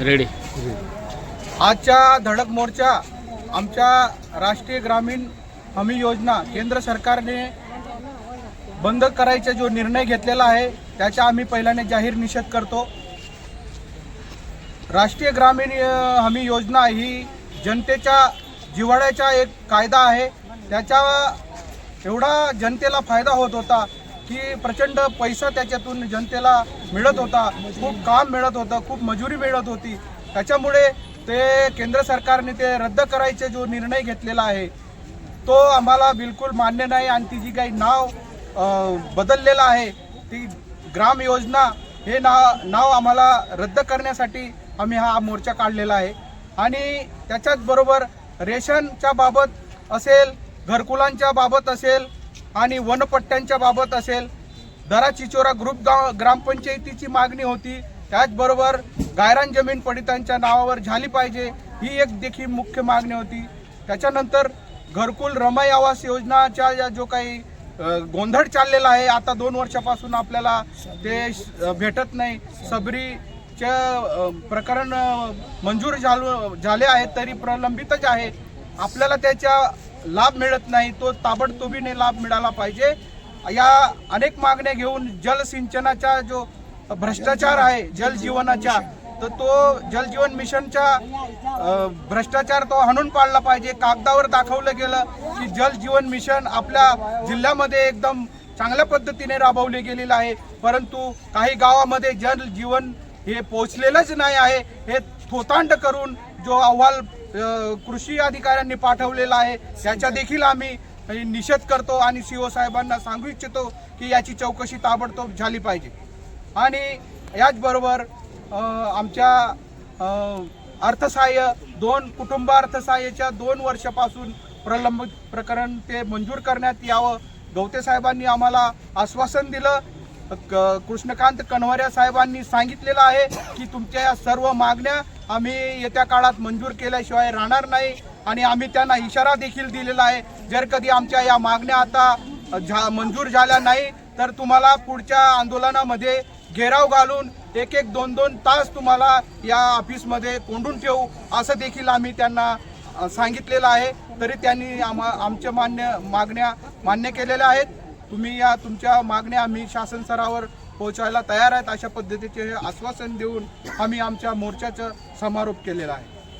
Ready. आजच्या धडक मोर्चा आमच्या राष्ट्रीय ग्रामीण हमी योजना केंद्र सरकारने बंद करायचा जो निर्णय घेतलेला आहे त्याचा आम्ही पहिल्याने जाहीर निषेध करतो। राष्ट्रीय ग्रामीण हमी योजना ही जनतेच्या जिव्हाळ्याचा एक कायदा आहे। त्याचा एवढा जनतेला फायदा होत होता की प्रचंड पैसा त्याच्यातून जनतेला मिळत होता, खूप काम मिळत होतं, खूप मजुरी मिळत होती। त्याच्यामुळे ते केंद्र सरकारने ते रद्द करायचे जो निर्णय घेतलेला आहे तो आम्हाला बिलकुल मान्य नाही आणि ती जी काही नाव बदललेलं आहे ती ग्राम योजना हे नाव आम्हाला रद्द करण्यासाठी आम्ही हा मोर्चा काढलेला आहे। आणि त्याच्याच बरोबर रेशनच्या बाबत असेल, घरकुलांच्या बाबत असेल आणि वनपट्ट्यांच्या बाबत असेल, दराचिचोरा ग्रुप ग्रामपंचायतीची मागणी होती। त्याचबरोबर गायरान जमीन पडितांच्या नावावर झाली पाहिजे ही एक देखील मुख्य मागणी होती। त्याच्यानंतर घरकुल रमाई आवास योजनाच्या जो काही गोंधळ चाललेला आहे, आता 2 वर्षापासून आपल्याला ते भेटत नाही। सबरीचे प्रकरण मंजूर झाले आहेत तरी प्रलंबितच आहे, आपल्याला त्याचा लाभ मिळत नाही, तो ताबडतोबीने लाभ मिळाला पाहिजे। या अनेक मागण्या घेऊन जलसिंचनाचा जो भ्रष्टाचार आहे जल जीवनाचा, तर तो जल जीवन मिशनचा भ्रष्टाचार तो हाणून पाडला पाहिजे। कागदावर दाखवलं गेलं की जल जीवन मिशन आपल्या जिल्ह्यामध्ये एकदम चांगल्या पद्धतीने राबवले गेलेलं आहे, परंतु काही गावामध्ये जल जीवन हे पोहोचलेलंच नाही आहे। हे थोतांड करून जो अहवाल कृषी अधिकाऱ्यांनी पाठवलेला आहे त्याचा देखील आम्ही निषेध करतो आणि सीओ साहेबांना सांगू इच्छितो की याची चौकशी ताबडतोब झाली पाहिजे। आणि याचबरोबर आमच्या अर्थसहाय्य कुटुंब अर्थसहाय्याच्या 2 वर्षापासून प्रलंबित प्रकरण ते मंजूर करण्यात यावं। गवते साहेबांनी आम्हाला आश्वासन दिलं, कृष्णकांत कन्हवऱ्या साहेबांनी सांगितलेलं आहे की तुमच्या या सर्व मागण्या आम्ही येत्या काळात मंजूर केल्याशिवाय राहणार नाही। आणि आम्ही त्यांना इशारा देखील दिलेला आहे, जर कधी आमच्या या मागण्या आता मंजूर झाल्या नाही तर तुम्हाला पुढच्या आंदोलनामध्ये घेराव घालून 1-1, 2-2 तास तुम्हाला या ऑफिसमध्ये कोंडून ठेवू असं देखील आम्ही त्यांना सांगितलेलं आहे। तरी त्यांनी आमच्या मागण्या मान्य केलेल्या आहेत। तुम्ही या तुमच्या मागण्या आम्ही शासन स्तरावर पोहोचवायला तयार आहेत अशा पद्धतीचे आश्वासन देऊन आम्ही आमच्या मोर्चाचा समारोप केलेला आहे।